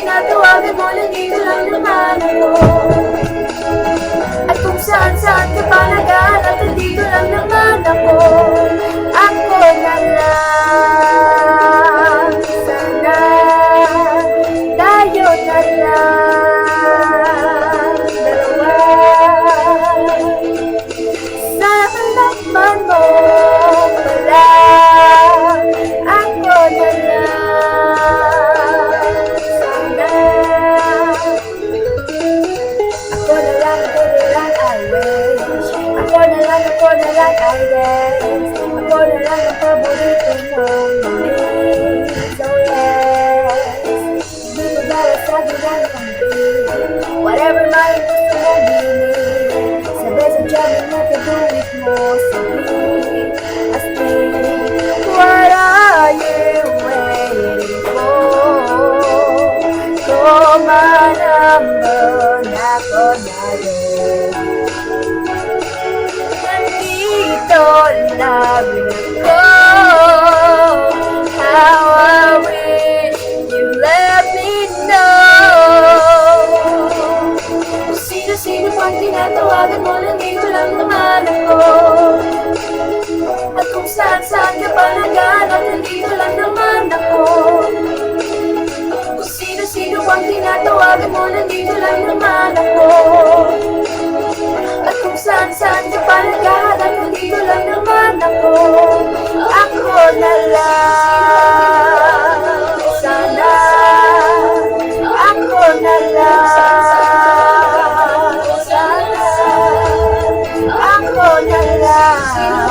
tinatawagan mo, nandito lang naman ako. At kung saan-saan ka pa naghahanap, nandito lang naman ako. Ako na lang, sana tayo na lang dalawa. Sana naman mo pala, ako na lang, sana. Ako na lang, I wish. Ako na lang, I guess. Ako na lang ang paborito mong malis. So yes, hindi mo bawat sabi lang ang whatever my gusto mong bilhin. Sabi sa job na kaduwit mo, sige, astig. What are you waiting for? Call my number, ako na rin. Nandito lang ako. How I wish you let me know. Kung sino-sino pang tinatawagan mo, nandito lang naman ako. At kung saan-saan ka pa naghahanap, nandito lang naman ako. Kung sino-sino pang tinatawagan mo, nandito lang naman ako. At kung saan-saan ka pa naghahanap, nandito lang naman ako. Ako na lang, sana. Ako na lang, sana. Ako na lang.